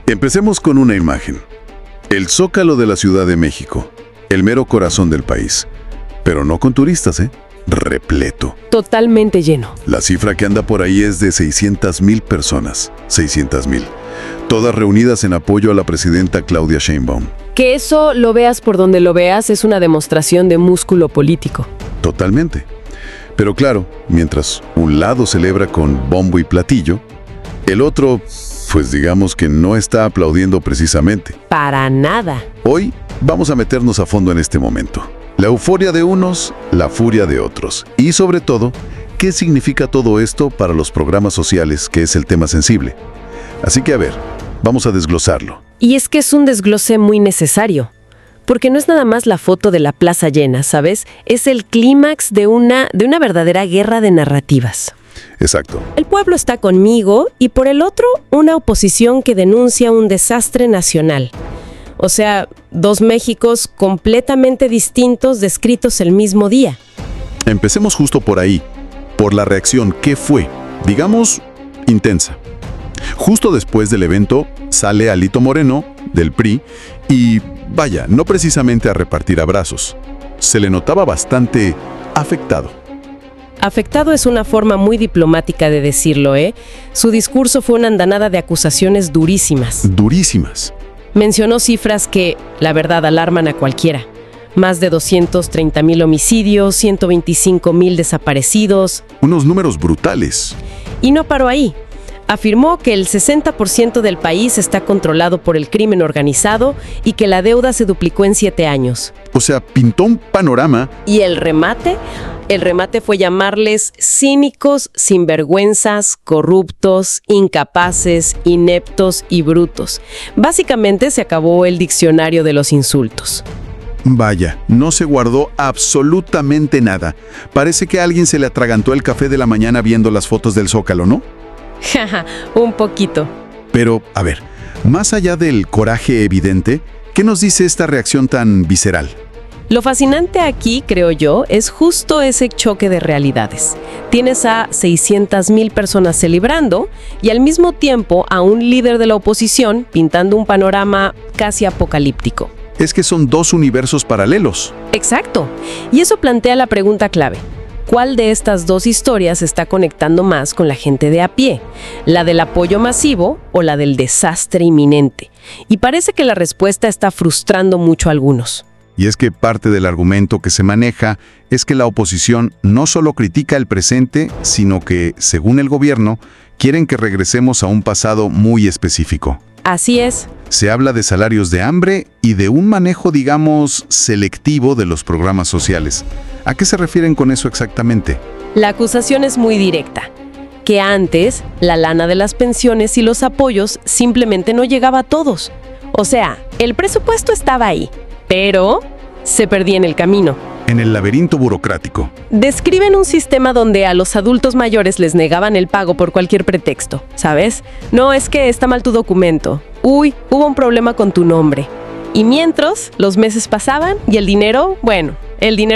Empecemos con una imagen. El Zócalo de la Ciudad de México, el mero corazón del país. Pero no con turistas, repleto. Totalmente lleno. La cifra que anda por ahí es de 600,000 personas. 600,000. Todas reunidas en apoyo a la presidenta Claudia Sheinbaum. Que eso, lo veas por donde lo veas, es una demostración de músculo político. Totalmente. Pero claro, mientras un lado celebra con bombo y platillo, el otro, pues digamos que no está aplaudiendo precisamente. Para nada. Hoy vamos a meternos a fondo en este momento. La euforia de unos, la furia de otros. Y sobre todo, ¿qué significa todo esto para los programas sociales, que es el tema sensible? Así que a ver, vamos a desglosarlo. Y es que es un desglose muy necesario. Porque no es nada más la foto de la plaza llena, ¿sabes? Es el clímax de una verdadera guerra de narrativas. Exacto. El pueblo está conmigo y por el otro, una oposición que denuncia un desastre nacional. O sea, dos Méxicos completamente distintos descritos el mismo día. Empecemos justo por ahí, por la reacción que fue, digamos, intensa. Justo después del evento sale Alito Moreno, del PRI, y vaya, no precisamente a repartir abrazos. Se le notaba bastante afectado. Afectado es una forma muy diplomática de decirlo, ¿eh? Su discurso fue una andanada de acusaciones durísimas. Durísimas. Mencionó cifras que, la verdad, alarman a cualquiera. Más de 230,000 homicidios, 125,000 desaparecidos. Unos números brutales. Y no paró ahí. Afirmó que el 60% del país está controlado por el crimen organizado y que la deuda se duplicó en 7 años. O sea, pintó un panorama. ¿Y el remate? El remate fue llamarles cínicos, sinvergüenzas, corruptos, incapaces, ineptos y brutos. Básicamente se acabó el diccionario de los insultos. Vaya, no se guardó absolutamente nada. Parece que a alguien se le atragantó el café de la mañana viendo las fotos del Zócalo, ¿no? Jaja, un poquito. Pero, a ver, más allá del coraje evidente, ¿qué nos dice esta reacción tan visceral? Lo fascinante aquí, creo yo, es justo ese choque de realidades. Tienes a 600,000 personas celebrando y al mismo tiempo a un líder de la oposición pintando un panorama casi apocalíptico. Es que son dos universos paralelos. Exacto. Y eso plantea la pregunta clave. ¿Cuál de estas dos historias está conectando más con la gente de a pie? ¿La del apoyo masivo o la del desastre inminente? Y parece que la respuesta está frustrando mucho a algunos. Y es que parte del argumento que se maneja es que la oposición no solo critica el presente, sino que, según el gobierno, quieren que regresemos a un pasado muy específico. Así es. Se habla de salarios de hambre y de un manejo, digamos, selectivo de los programas sociales. ¿A qué se refieren con eso exactamente? La acusación es muy directa. Que antes, la lana de las pensiones y los apoyos simplemente no llegaba a todos. O sea, el presupuesto estaba ahí, pero se perdía en el camino. En el laberinto burocrático. Describen un sistema donde a los adultos mayores les negaban el pago por cualquier pretexto, ¿sabes? No, es que está mal tu documento. Uy, hubo un problema con tu nombre. Y mientras, los meses pasaban y el dinero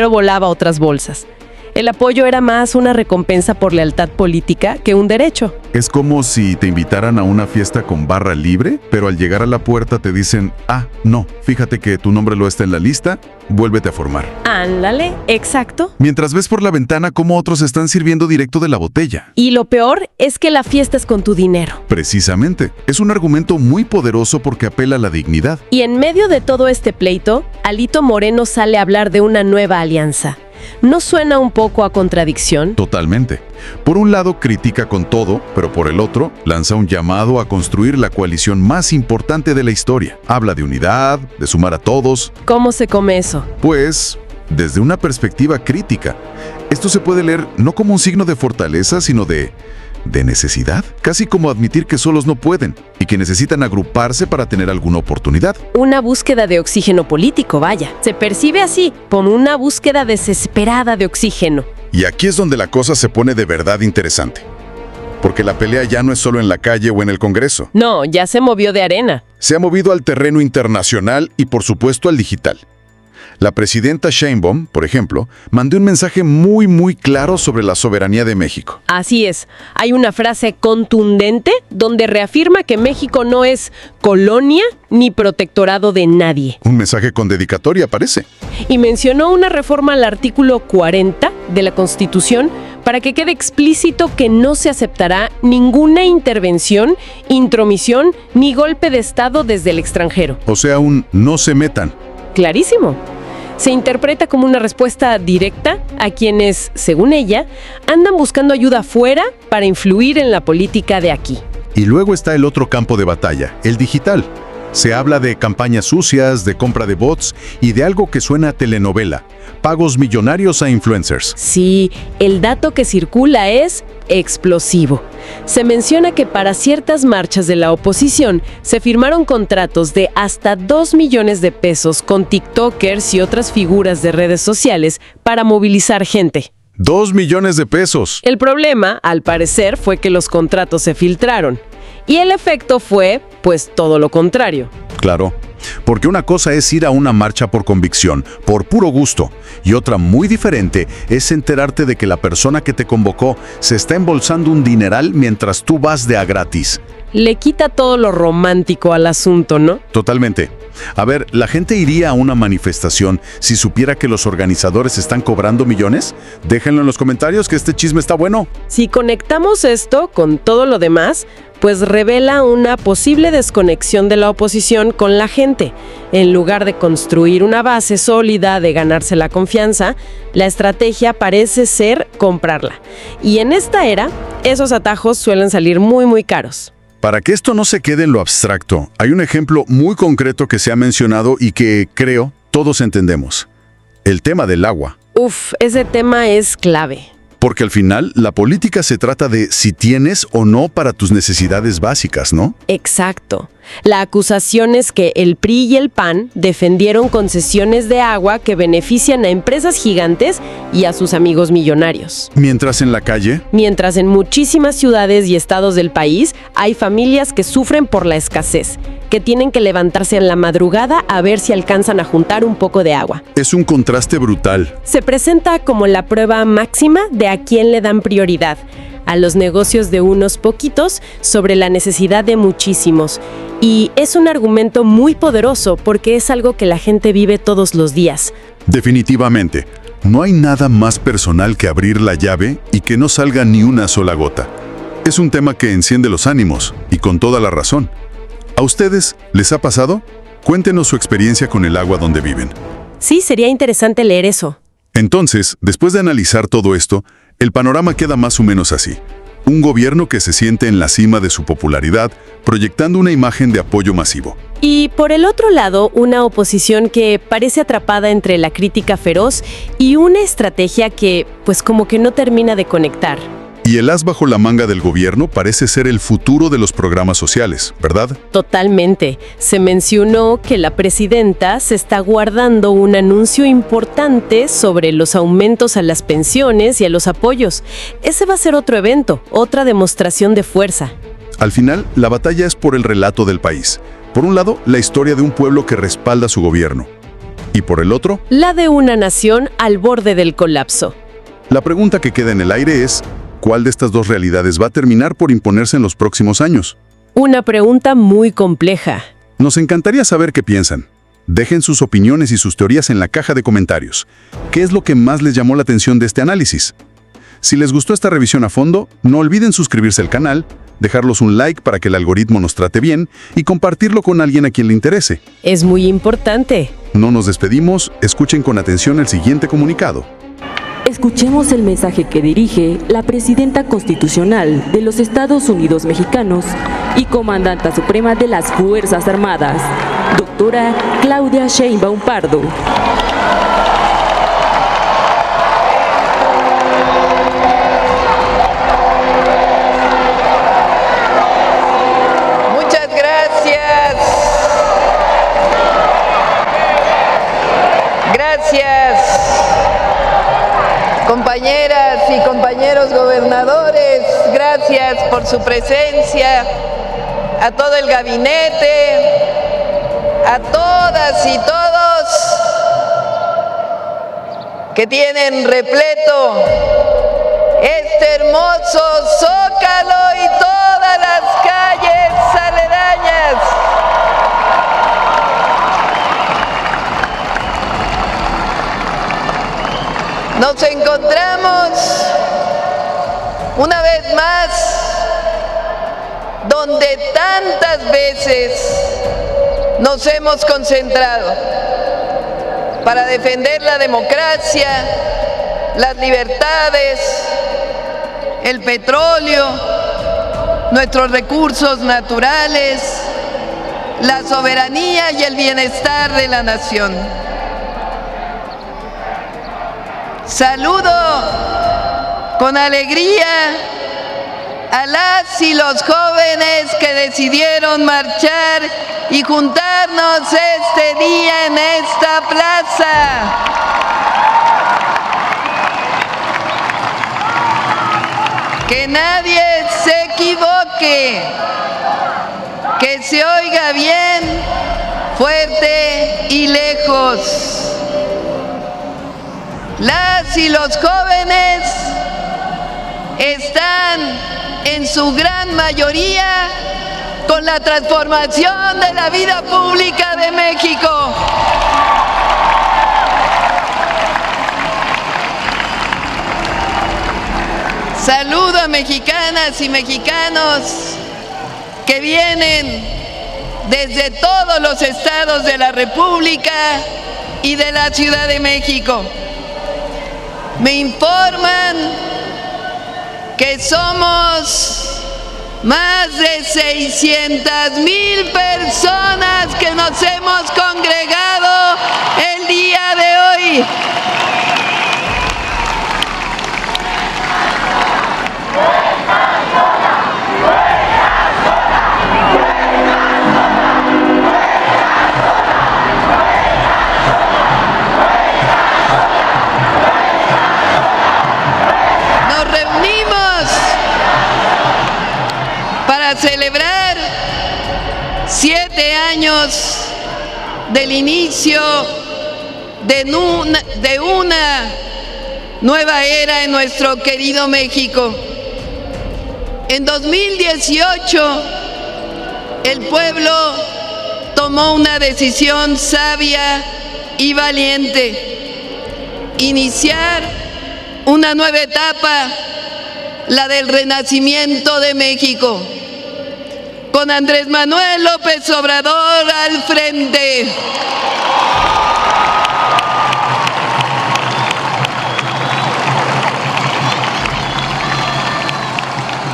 volaba a otras bolsas. El apoyo era más una recompensa por lealtad política que un derecho. Es como si te invitaran a una fiesta con barra libre, pero al llegar a la puerta te dicen, no, fíjate que tu nombre no está en la lista, vuélvete a formar. Ándale, exacto. Mientras ves por la ventana cómo otros están sirviendo directo de la botella. Y lo peor es que la fiesta es con tu dinero. Precisamente, es un argumento muy poderoso porque apela a la dignidad. Y en medio de todo este pleito, Alito Moreno sale a hablar de una nueva alianza. ¿No suena un poco a contradicción? Totalmente. Por un lado critica con todo, pero por el otro lanza un llamado a construir la coalición más importante de la historia. Habla de unidad, de sumar a todos. ¿Cómo se come eso? Pues, desde una perspectiva crítica. Esto se puede leer no como un signo de fortaleza, sino de necesidad. Casi como admitir que solos no pueden y que necesitan agruparse para tener alguna oportunidad. Una búsqueda de oxígeno político, vaya. Se percibe así, como una búsqueda desesperada de oxígeno. Y aquí es donde la cosa se pone de verdad interesante. Porque la pelea ya no es solo en la calle o en el Congreso. No, ya se movió de arena. Se ha movido al terreno internacional y por supuesto al digital. La presidenta Sheinbaum, por ejemplo, mandó un mensaje muy claro sobre la soberanía de México. Así es, hay una frase contundente donde reafirma que México no es colonia ni protectorado de nadie. Un mensaje con dedicatoria, parece. Y mencionó una reforma al artículo 40 de la Constitución para que quede explícito que no se aceptará ninguna intervención, intromisión ni golpe de Estado desde el extranjero. O sea, un no se metan. Clarísimo. Se interpreta como una respuesta directa a quienes, según ella, andan buscando ayuda afuera para influir en la política de aquí. Y luego está el otro campo de batalla, el digital. Se habla de campañas sucias, de compra de bots y de algo que suena a telenovela, pagos millonarios a influencers. Sí, el dato que circula es explosivo. Se menciona que para ciertas marchas de la oposición se firmaron contratos de hasta 2 millones de pesos con TikTokers y otras figuras de redes sociales para movilizar gente. 2 millones de pesos. El problema, al parecer, fue que los contratos se filtraron. Y el efecto fue, pues, todo lo contrario. Claro, porque una cosa es ir a una marcha por convicción, por puro gusto, y otra muy diferente es enterarte de que la persona que te convocó se está embolsando un dineral mientras tú vas de a gratis. Le quita todo lo romántico al asunto, ¿no? Totalmente. A ver, ¿la gente iría a una manifestación si supiera que los organizadores están cobrando millones? Déjenlo en los comentarios que este chisme está bueno. Si conectamos esto con todo lo demás, pues revela una posible desconexión de la oposición con la gente. En lugar de construir una base sólida de ganarse la confianza, la estrategia parece ser comprarla. Y en esta era, esos atajos suelen salir muy caros. Para que esto no se quede en lo abstracto, hay un ejemplo muy concreto que se ha mencionado y que, creo, todos entendemos. El tema del agua. Ese tema es clave. Porque al final, la política se trata de si tienes o no para tus necesidades básicas, ¿no? Exacto. La acusación es que el PRI y el PAN defendieron concesiones de agua que benefician a empresas gigantes y a sus amigos millonarios. Mientras en la calle, Mientras en muchísimas ciudades y estados del país hay familias que sufren por la escasez, que tienen que levantarse en la madrugada a ver si alcanzan a juntar un poco de agua. es un contraste brutal. Se presenta como la prueba máxima de a quién le dan prioridad, a los negocios de unos poquitos sobre la necesidad de muchísimos. Y es un argumento muy poderoso porque es algo que la gente vive todos los días. Definitivamente, no hay nada más personal que abrir la llave y que no salga ni una sola gota. Es un tema que enciende los ánimos, y con toda la razón. ¿A ustedes les ha pasado? Cuéntenos su experiencia con el agua donde viven. Sí, sería interesante leer eso. Entonces, después de analizar todo esto, el panorama queda más o menos así. Un gobierno que se siente en la cima de su popularidad, proyectando una imagen de apoyo masivo. Y por el otro lado, una oposición que parece atrapada entre la crítica feroz y una estrategia que, pues como que no termina de conectar. Y el as bajo la manga del gobierno parece ser el futuro de los programas sociales, ¿verdad? Totalmente. Se mencionó que la presidenta se está guardando un anuncio importante sobre los aumentos a las pensiones y a los apoyos. Ese va a ser otro evento, otra demostración de fuerza. Al final, la batalla es por el relato del país. Por un lado, la historia de un pueblo que respalda su gobierno. Y por el otro, La de una nación al borde del colapso. la pregunta que queda en el aire es, ¿cuál de estas dos realidades va a terminar por imponerse en los próximos años? Una pregunta muy compleja. Nos encantaría saber qué piensan. Dejen sus opiniones y sus teorías en la caja de comentarios. ¿Qué es lo que más les llamó la atención de este análisis? Si les gustó esta revisión a fondo, no olviden suscribirse al canal, dejarlos un like para que el algoritmo nos trate bien y compartirlo con alguien a quien le interese. Es muy importante. No nos despedimos, escuchen con atención el siguiente comunicado. Escuchemos el mensaje que dirige la Presidenta Constitucional de los Estados Unidos Mexicanos y Comandanta Suprema de las Fuerzas Armadas, doctora Claudia Sheinbaum Pardo. Muchas gracias. Gracias, compañeras y compañeros gobernadores. Gracias por su presencia. A todo el gabinete, a todas y todos. que tienen repleto este hermoso Zócalo y todas las calles aledañas. Nos encontramos una vez más donde tantas veces nos hemos concentrado para defender la democracia, las libertades, el petróleo, nuestros recursos naturales, la soberanía y el bienestar de la nación. Saludo con alegría a las y los jóvenes que decidieron marchar y juntarnos este día en esta plaza. Que nadie se equivoque, que se oiga bien, fuerte y lejos. Las y los jóvenes están en su gran mayoría con la transformación de la vida pública de México. Saludo a mexicanas y mexicanos que vienen desde todos los estados de la República y de la Ciudad de México. Me informan que somos más de 600,000 personas que nos hemos congregado el día de hoy. Para celebrar 7 años del inicio de una nueva era en nuestro querido México. En 2018, el pueblo tomó una decisión sabia y valiente: iniciar una nueva etapa, la del renacimiento de México, con Andrés Manuel López Obrador al frente.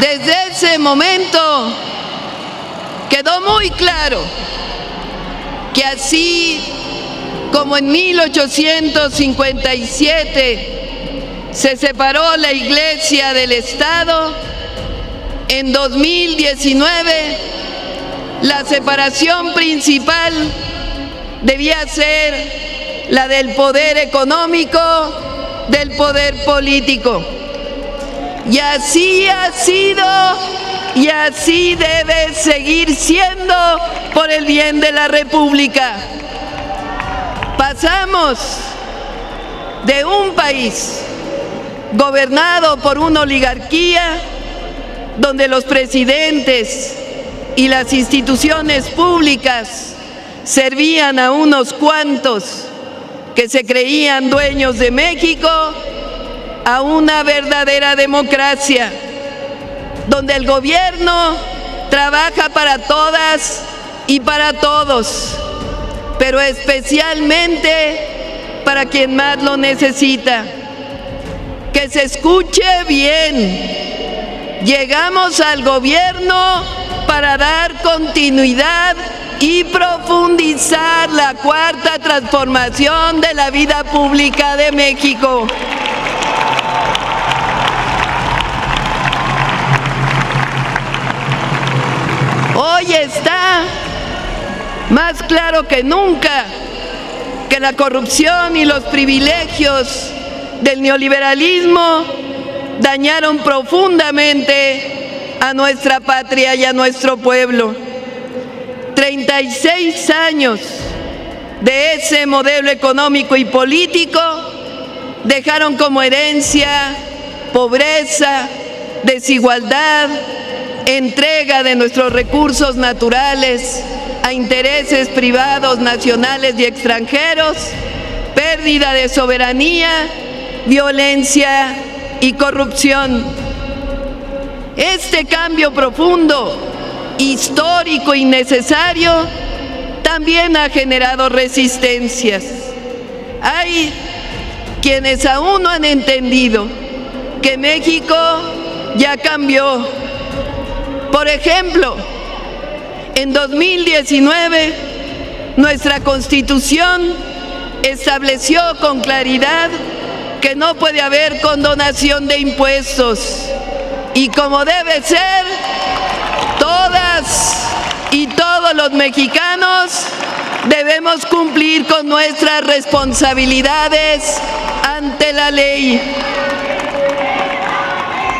Desde ese momento quedó muy claro que así como en 1857 se separó la Iglesia del Estado, en 2019 la separación principal debía ser la del poder económico del poder político. Y así ha sido y así debe seguir siendo por el bien de la República. Pasamos de un país gobernado por una oligarquía donde los presidentes y las instituciones públicas servían a unos cuantos que se creían dueños de México, a una verdadera democracia, donde el gobierno trabaja para todas y para todos, pero especialmente para quien más lo necesita. Que se escuche bien. Llegamos al gobierno para dar continuidad y profundizar la cuarta transformación de la vida pública de México. Hoy está más claro que nunca que la corrupción y los privilegios del neoliberalismo dañaron profundamente a nuestra patria y a nuestro pueblo. 36 años de ese modelo económico y político dejaron como herencia pobreza, desigualdad, entrega de nuestros recursos naturales a intereses privados, nacionales y extranjeros, pérdida de soberanía, violencia y corrupción. Este cambio profundo, histórico y necesario también ha generado resistencias. Hay quienes aún no han entendido que México ya cambió. Por ejemplo, en 2019, nuestra Constitución estableció con claridad que no puede haber condonación de impuestos. Y como debe ser, todas y todos los mexicanos debemos cumplir con nuestras responsabilidades ante la ley.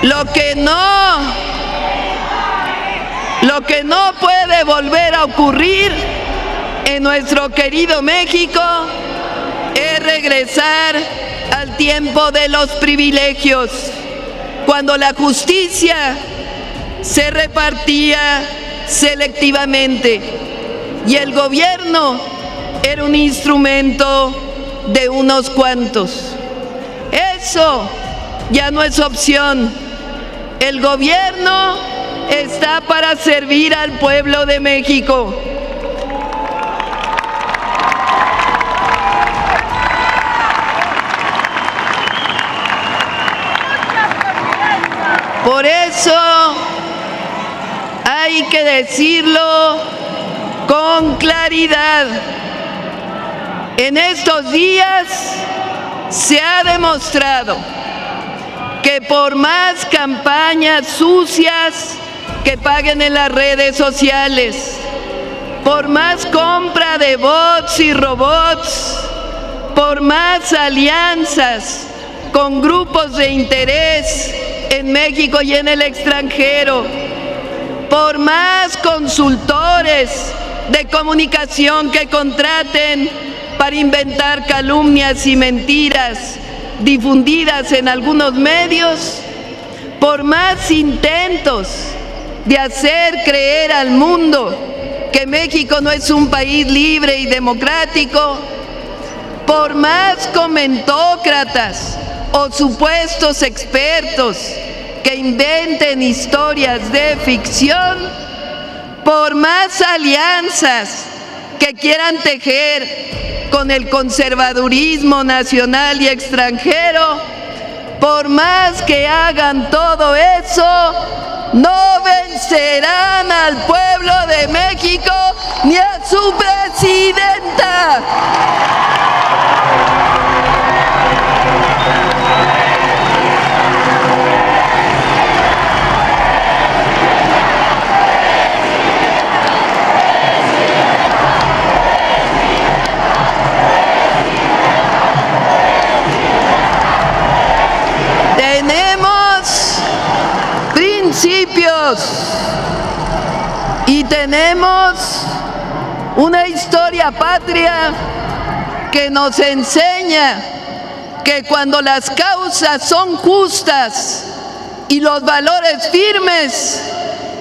Lo que no puede volver a ocurrir en nuestro querido México es regresar al tiempo de los privilegios, cuando la justicia se repartía selectivamente y el gobierno era un instrumento de unos cuantos. Eso ya no es opción. El gobierno está para servir al pueblo de México. Por eso hay que decirlo con claridad. En estos días se ha demostrado que por más campañas sucias que paguen en las redes sociales, por más compra de bots y robots, por más alianzas con grupos de interés en México y en el extranjero, por más consultores de comunicación que contraten para inventar calumnias y mentiras difundidas en algunos medios, por más intentos de hacer creer al mundo que México no es un país libre y democrático, por más comentócratas o supuestos expertos que inventen historias de ficción, por más alianzas que quieran tejer con el conservadurismo nacional y extranjero, por más que hagan todo eso, no vencerán al pueblo de México ni a su presidenta. Y tenemos una historia patria que nos enseña que cuando las causas son justas y los valores firmes,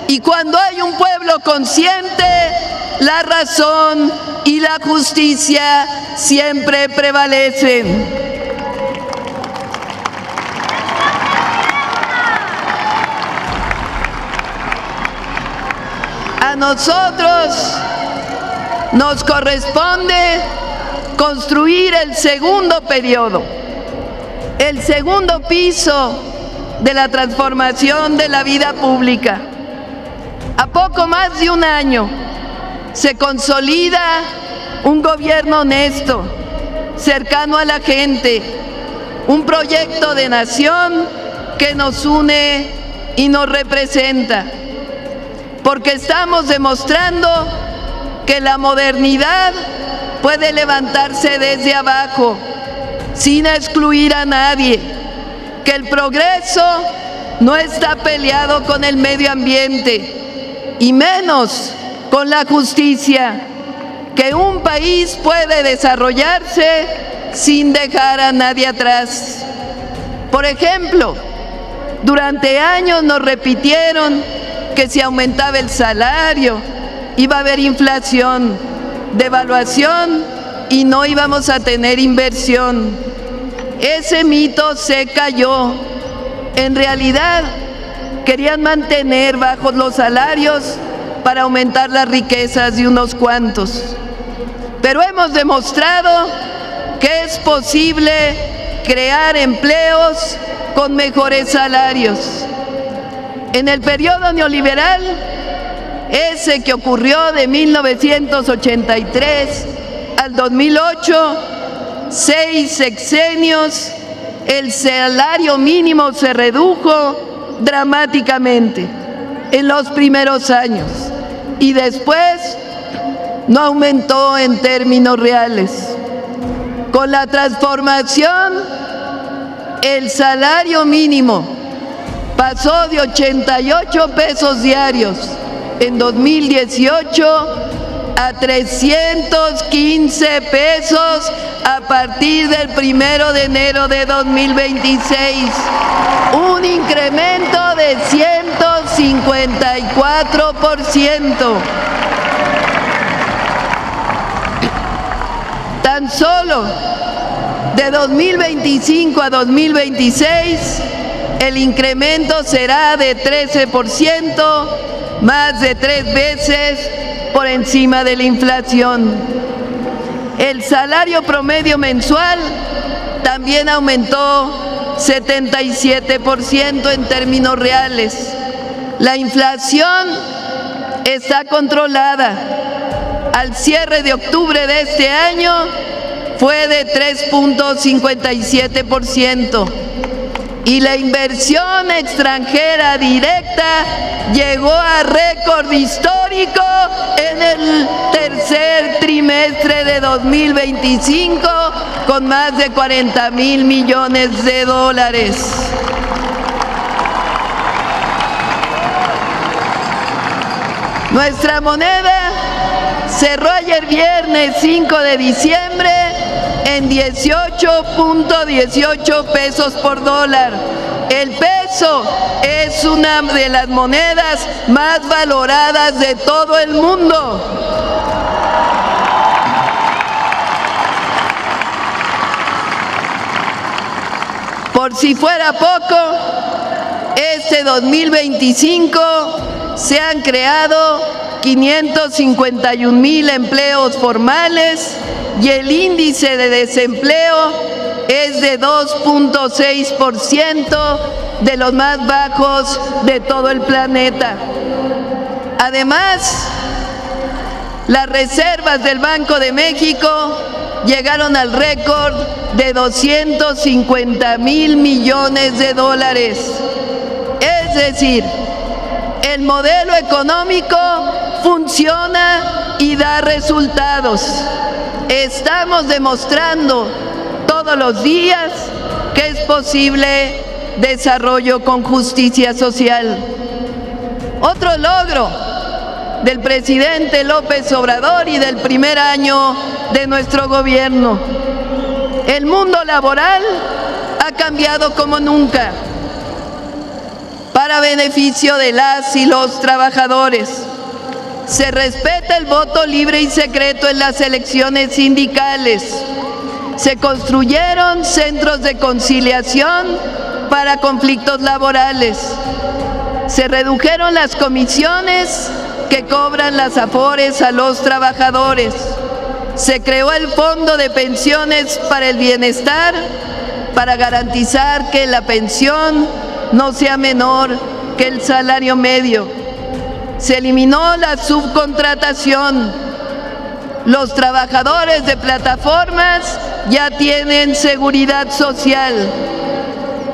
y cuando hay un pueblo consciente, la razón y la justicia siempre prevalecen. A nosotros nos corresponde construir el segundo periodo, el segundo piso de la transformación de la vida pública. A poco más de un año se consolida un gobierno honesto, cercano a la gente, un proyecto de nación que nos une y nos representa. Porque estamos demostrando que la modernidad puede levantarse desde abajo, sin excluir a nadie, que el progreso no está peleado con el medio ambiente, y menos con la justicia, que un país puede desarrollarse sin dejar a nadie atrás. Por ejemplo, durante años nos repitieron que si aumentaba el salario, iba a haber inflación, devaluación y no íbamos a tener inversión. Ese mito se cayó. En realidad, querían mantener bajos los salarios para aumentar las riquezas de unos cuantos. Pero hemos demostrado que es posible crear empleos con mejores salarios. En el periodo neoliberal, ese que ocurrió de 1983 al 2008, 6 sexenios, el salario mínimo se redujo dramáticamente en los primeros años y después no aumentó en términos reales. Con la transformación, el salario mínimo pasó de 88 pesos diarios en 2018 a 315 pesos a partir del 1 de enero de 2026, un incremento de 154%. Tan solo de 2025 a 2026, el incremento será de 13%, más de 3 veces por encima de la inflación. El salario promedio mensual también aumentó 77% en términos reales. La inflación está controlada. Al cierre de octubre de este año fue de 3.57%. Y la inversión extranjera directa llegó a récord histórico en el tercer trimestre de 2025 con más de 40,000 millones de dólares. Nuestra moneda cerró ayer viernes 5 de diciembre en 18.18 pesos por dólar. El peso es una de las monedas más valoradas de todo el mundo. Por si fuera poco, este 2025 se han creado 551,000 empleos formales y el índice de desempleo es de 2.6%, de los más bajos de todo el planeta. Además, las reservas del Banco de México llegaron al récord de 250,000 millones de dólares. Es decir, el modelo económico funciona y da resultados. Estamos demostrando todos los días que es posible desarrollo con justicia social. Otro logro del presidente López Obrador y del primer año de nuestro gobierno. El mundo laboral ha cambiado como nunca para beneficio de las y los trabajadores. Se respeta el voto libre y secreto en las elecciones sindicales. Se construyeron centros de conciliación para conflictos laborales. Se redujeron las comisiones que cobran las afores a los trabajadores. Se creó el Fondo de Pensiones para el Bienestar para garantizar que la pensión no sea menor que el salario medio. Se eliminó la subcontratación. Los trabajadores de plataformas ya tienen seguridad social.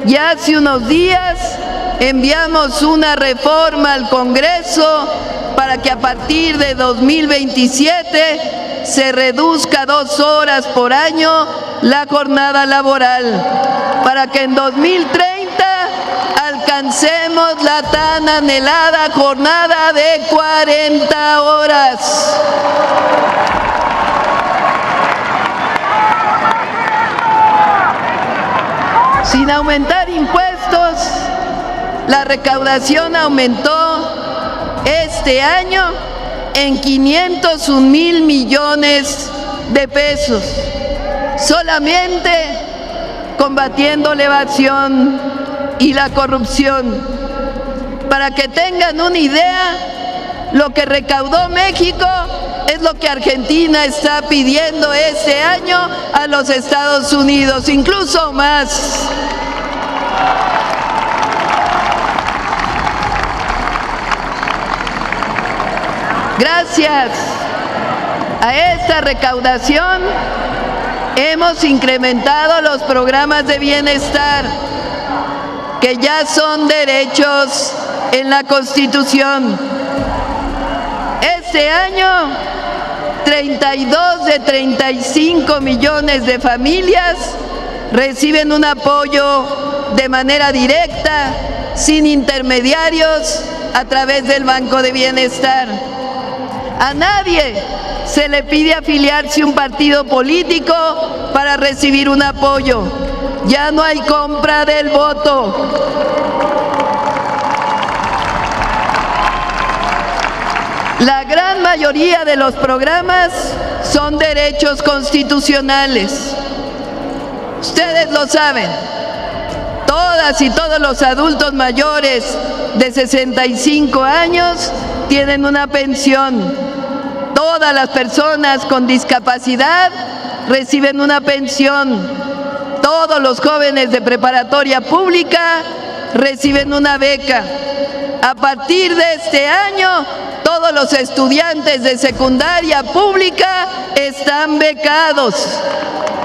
Y hace unos días enviamos una reforma al Congreso para que a partir de 2027 se reduzca 2 horas por año la jornada laboral, para que en 2030 alcancemos la tan anhelada jornada de 40 horas. Sin aumentar impuestos, la recaudación aumentó este año en 501,000 millones de pesos, solamente combatiendo la evasión y la corrupción. Para que tengan una idea, lo que recaudó México es lo que Argentina está pidiendo este año a los Estados Unidos, incluso más. Gracias a esta recaudación hemos incrementado los programas de bienestar, que ya son derechos en la Constitución. Este año, 32 de 35 millones de familias reciben un apoyo de manera directa, sin intermediarios, a través del Banco de Bienestar. A nadie se le pide afiliarse a un partido político para recibir un apoyo. Ya no hay compra del voto. La gran mayoría de los programas son derechos constitucionales. Ustedes lo saben. Todas y todos los adultos mayores de 65 años tienen una pensión. Todas las personas con discapacidad reciben una pensión. Todos los jóvenes de preparatoria pública reciben una beca. A partir de este año, todos los estudiantes de secundaria pública están becados.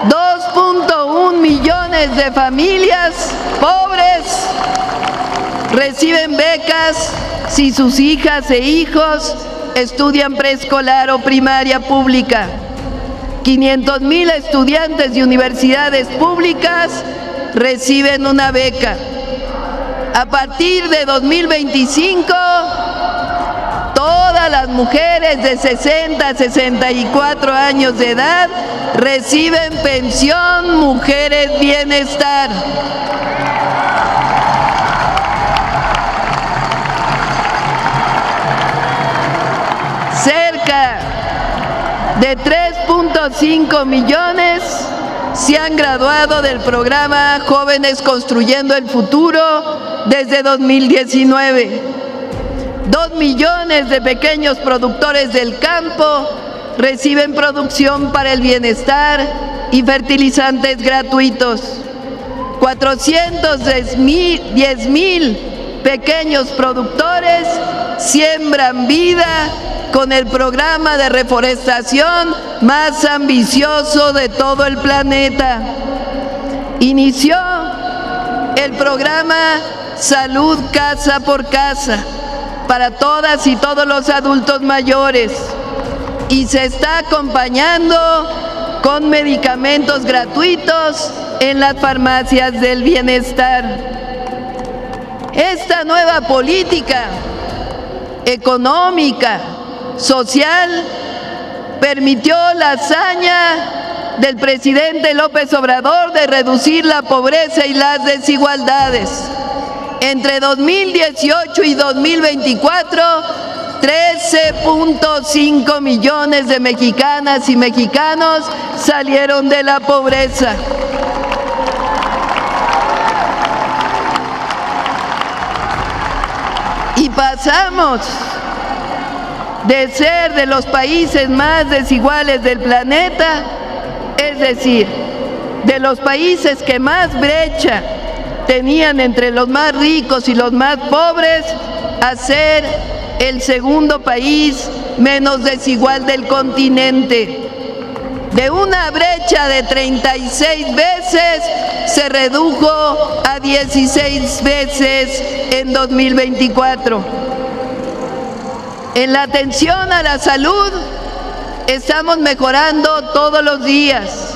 2.1 millones de familias pobres reciben becas si sus hijas e hijos estudian preescolar o primaria pública. 500,000 estudiantes de universidades públicas reciben una beca. A partir de 2025, todas las mujeres de 60 a 64 años de edad reciben pensión Mujeres Bienestar. Cerca de 3.5 millones se han graduado del programa Jóvenes Construyendo el Futuro desde 2019. 2 millones de pequeños productores del campo reciben producción para el bienestar y fertilizantes gratuitos. 410,000 pequeños productores siembran vida con el programa de reforestación más ambicioso de todo el planeta. Inició el programa Salud Casa por Casa para todas y todos los adultos mayores y se está acompañando con medicamentos gratuitos en las farmacias del bienestar. Esta nueva política económica, social, permitió la hazaña del presidente López Obrador de reducir la pobreza y las desigualdades. Entre 2018 y 2024, 13.5 millones de mexicanas y mexicanos salieron de la pobreza. Y pasamos de ser de los países más desiguales del planeta, es decir, de los países que más brecha tenían entre los más ricos y los más pobres, a ser el segundo país menos desigual del continente. De una brecha de 36 veces se redujo a 16 veces en 2024. En la atención a la salud estamos mejorando todos los días.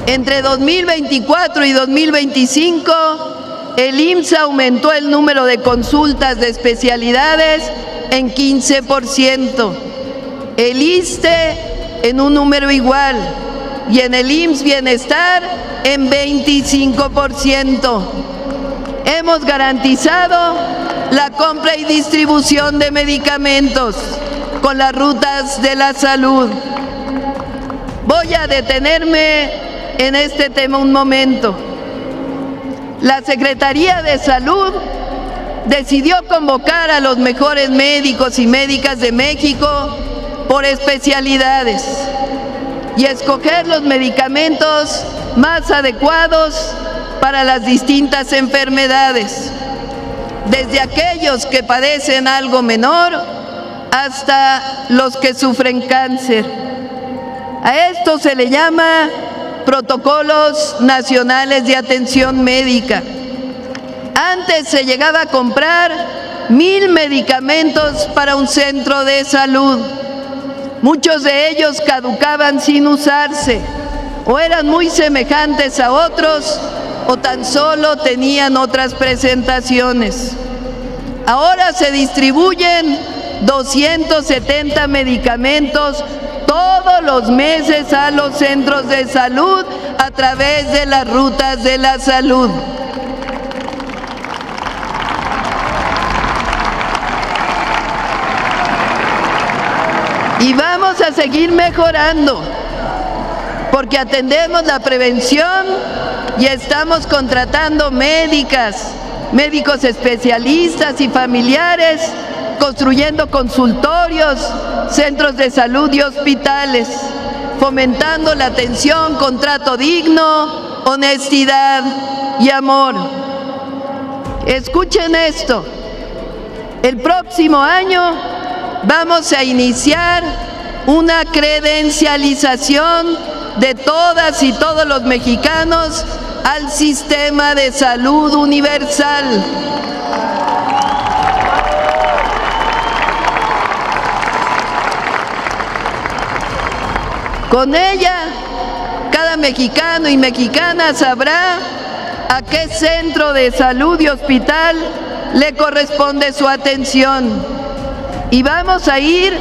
Entre 2024 y 2025, el IMSS aumentó el número de consultas de especialidades en 15%. El ISSSTE en un número igual. y en el IMSS Bienestar en 25%. Hemos garantizado la compra y distribución de medicamentos con las rutas de la salud. Voy a detenerme en este tema un momento. La Secretaría de Salud decidió convocar a los mejores médicos y médicas de México por especialidades y escoger los medicamentos más adecuados para las distintas enfermedades, desde aquellos que padecen algo menor hasta los que sufren cáncer. A esto se le llama protocolos nacionales de atención médica. Antes se llegaba a comprar 1,000 medicamentos para un centro de salud. Muchos de ellos caducaban sin usarse, o eran muy semejantes a otros, o tan solo tenían otras presentaciones. Ahora se distribuyen 270 medicamentos todos los meses a los centros de salud a través de las rutas de la salud. Y vamos a seguir mejorando, porque atendemos la prevención y estamos contratando médicas, médicos especialistas y familiares, construyendo consultorios, centros de salud y hospitales, fomentando la atención con trato digno, honestidad y amor. Escuchen esto, el próximo año vamos a iniciar una credencialización de todas y todos los mexicanos al sistema de salud universal. Con ella, cada mexicano y mexicana sabrá a qué centro de salud y hospital le corresponde su atención. Y vamos a ir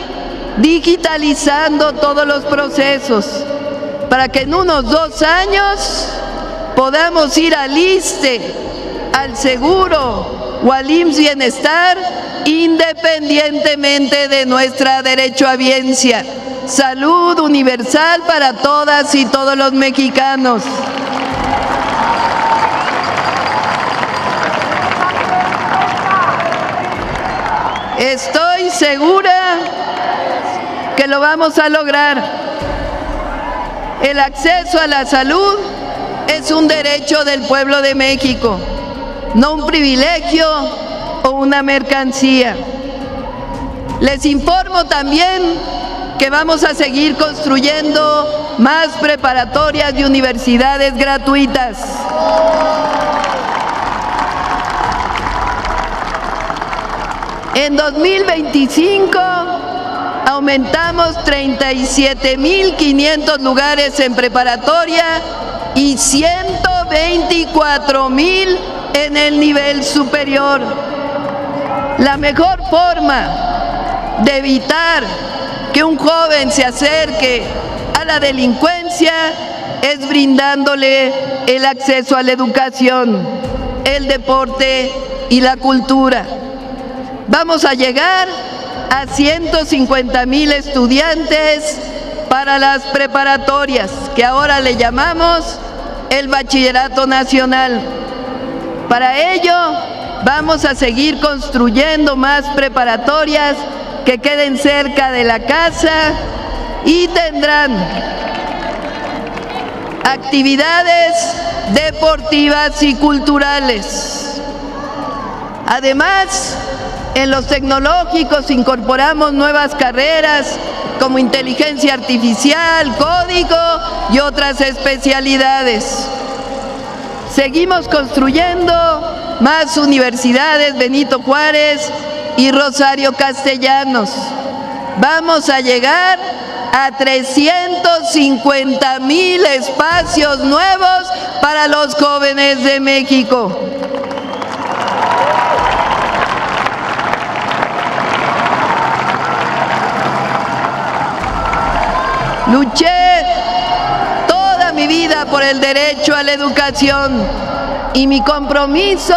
digitalizando todos los procesos para que en unos 2 años podamos ir al ISSSTE, al Seguro o al IMSS Bienestar, independientemente de nuestra derechohabiencia. Salud universal para todas y todos los mexicanos. Estoy segura que lo vamos a lograr. El acceso a la salud es un derecho del pueblo de México, no un privilegio o una mercancía. Les informo también que vamos a seguir construyendo más preparatorias y universidades gratuitas. En 2025 aumentamos 37,500 lugares en preparatoria y 124,000 en el nivel superior. La mejor forma de evitar que un joven se acerque a la delincuencia es brindándole el acceso a la educación, el deporte y la cultura. Vamos a llegar a 150,000 estudiantes para las preparatorias, que ahora le llamamos el Bachillerato Nacional. Para ello, vamos a seguir construyendo más preparatorias que queden cerca de la casa y tendrán actividades deportivas y culturales. Además, en los tecnológicos incorporamos nuevas carreras como inteligencia artificial, código y otras especialidades. Seguimos construyendo más universidades Benito Juárez y Rosario Castellanos. Vamos a llegar a 350,000 espacios nuevos para los jóvenes de México. Luché toda mi vida por el derecho a la educación y mi compromiso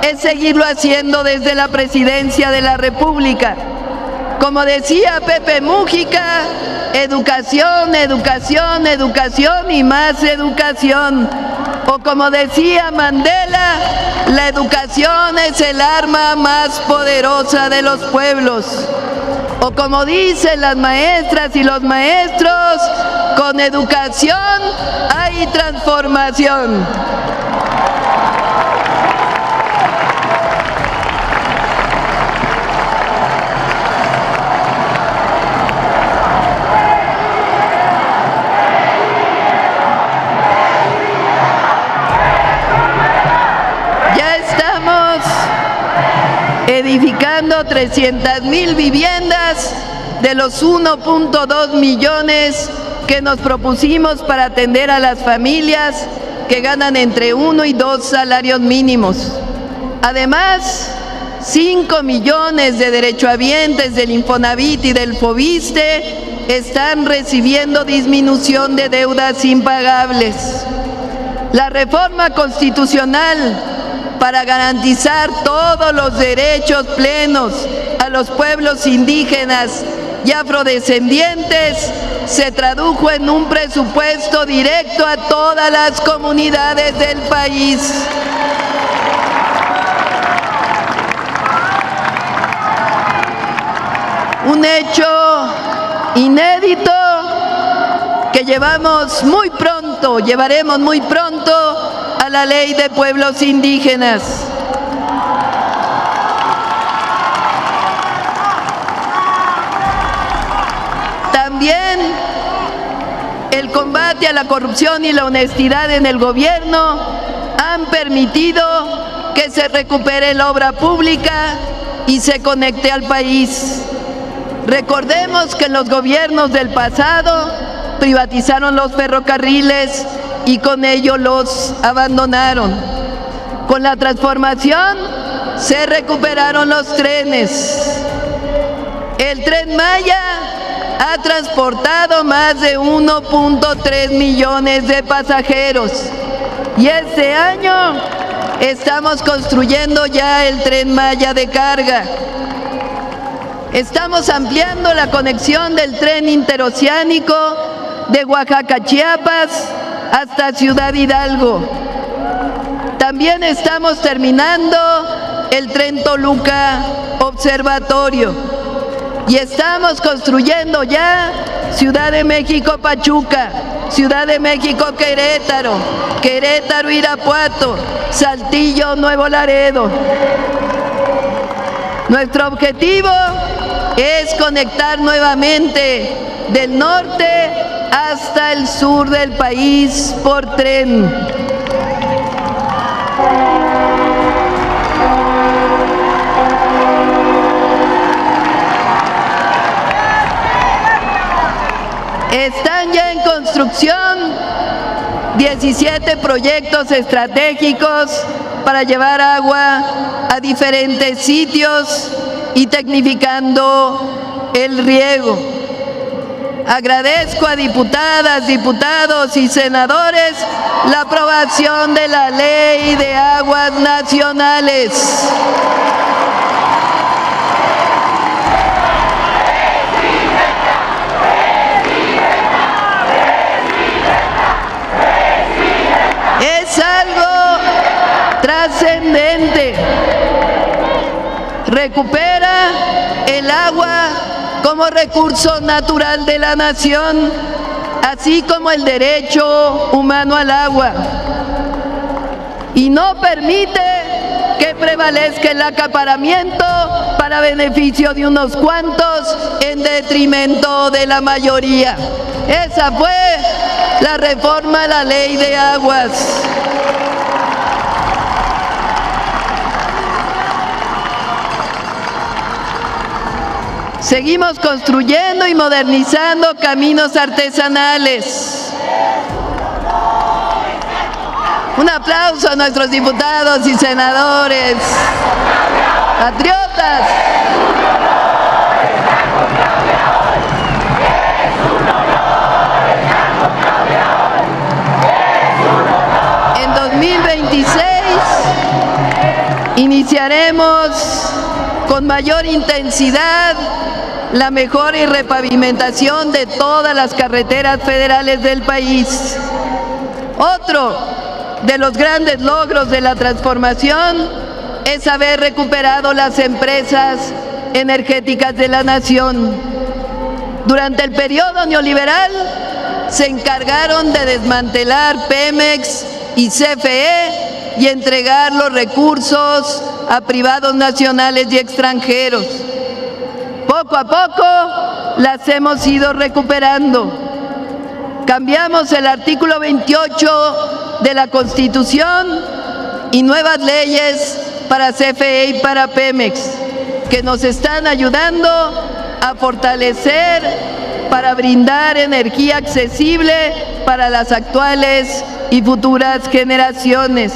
es seguirlo haciendo desde la Presidencia de la República. Como decía Pepe Mújica, educación, educación, educación y más educación. O como decía Mandela, la educación es el arma más poderosa de los pueblos. O como dicen las maestras y los maestros, con educación hay transformación. Edificando 300,000 viviendas de los 1.2 millones que nos propusimos para atender a las familias que ganan entre 1 y 2 salarios mínimos. Además, 5 millones de derechohabientes del Infonavit y del Fobiste están recibiendo disminución de deudas impagables. La reforma constitucional para garantizar todos los derechos plenos a los pueblos indígenas y afrodescendientes se tradujo en un presupuesto directo a todas las comunidades del país. Un hecho inédito que llevaremos muy pronto a la Ley de Pueblos Indígenas. También el combate a la corrupción y la honestidad en el gobierno han permitido que se recupere la obra pública y se conecte al país. Recordemos que los gobiernos del pasado privatizaron los ferrocarriles y con ello los abandonaron. Con la transformación se recuperaron los trenes. El Tren Maya ha transportado más de 1.3 millones de pasajeros y este año estamos construyendo ya el Tren Maya de carga. Estamos ampliando la conexión del tren interoceánico de Oaxaca a Chiapas hasta Ciudad Hidalgo. También estamos terminando el tren Toluca Observatorio y estamos construyendo ya Ciudad de México Pachuca, Ciudad de México Querétaro, Querétaro Irapuato, Saltillo Nuevo Laredo. Nuestro objetivo es conectar nuevamente del norte hasta el sur del país por tren. Están ya en construcción 17 proyectos estratégicos para llevar agua a diferentes sitios y tecnificando el riego. Agradezco a diputadas, diputados y senadores la aprobación de la Ley de Aguas Nacionales. Es algo trascendente. Recupera el agua como recurso natural de la nación, así como el derecho humano al agua. Y no permite que prevalezca el acaparamiento para beneficio de unos cuantos en detrimento de la mayoría. Esa fue la reforma a la Ley de Aguas. Seguimos construyendo y modernizando caminos artesanales. Un aplauso a nuestros diputados y senadores, patriotas. Buscaremos con mayor intensidad la mejora y repavimentación de todas las carreteras federales del país. Otro de los grandes logros de la transformación es haber recuperado las empresas energéticas de la nación. Durante el periodo neoliberal se encargaron de desmantelar Pemex y CFE y entregar los recursos a privados nacionales y extranjeros. Poco a poco las hemos ido recuperando. Cambiamos el artículo 28 de la Constitución y nuevas leyes para CFE y para Pemex, que nos están ayudando a fortalecer para brindar energía accesible para las actuales y futuras generaciones.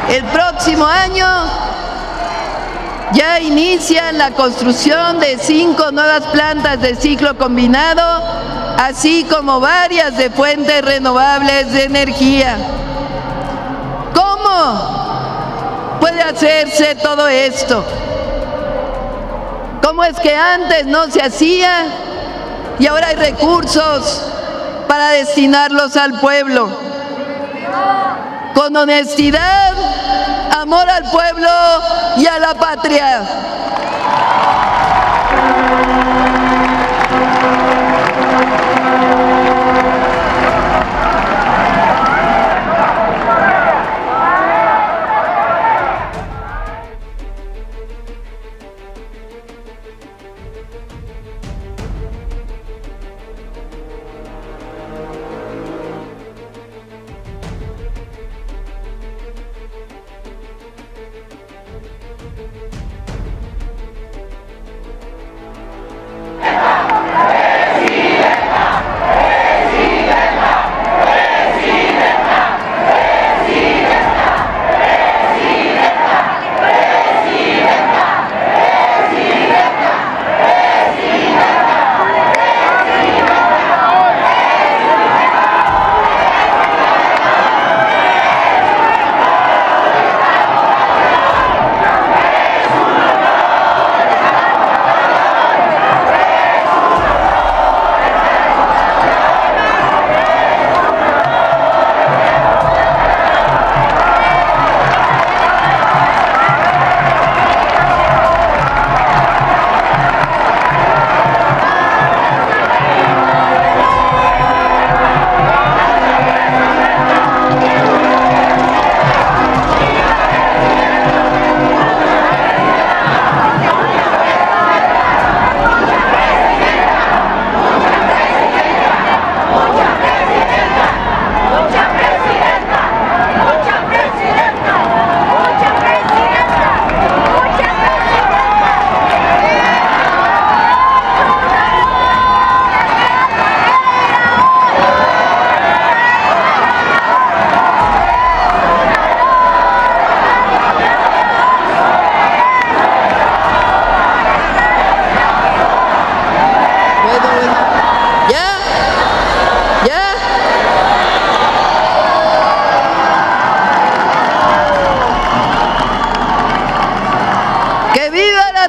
El próximo año ya inicia la construcción de 5 nuevas plantas de ciclo combinado, así como varias de fuentes renovables de energía. ¿Cómo puede hacerse todo esto? ¿Cómo es que antes no se hacía y ahora hay recursos para destinarlos al pueblo? Con honestidad, amor al pueblo y a la patria.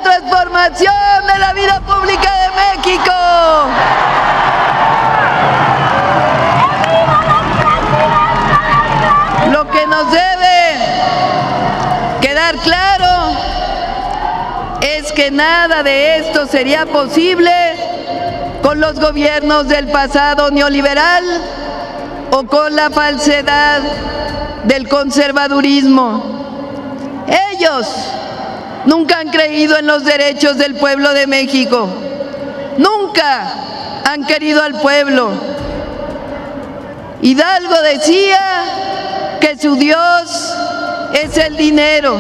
Transformación de la vida pública de México. Lo que nos debe quedar claro es que nada de esto sería posible con los gobiernos del pasado neoliberal o con la falsedad del conservadurismo. Ellos nunca han creído en los derechos del pueblo de México. Nunca han querido al pueblo. Hidalgo decía que su Dios es el dinero.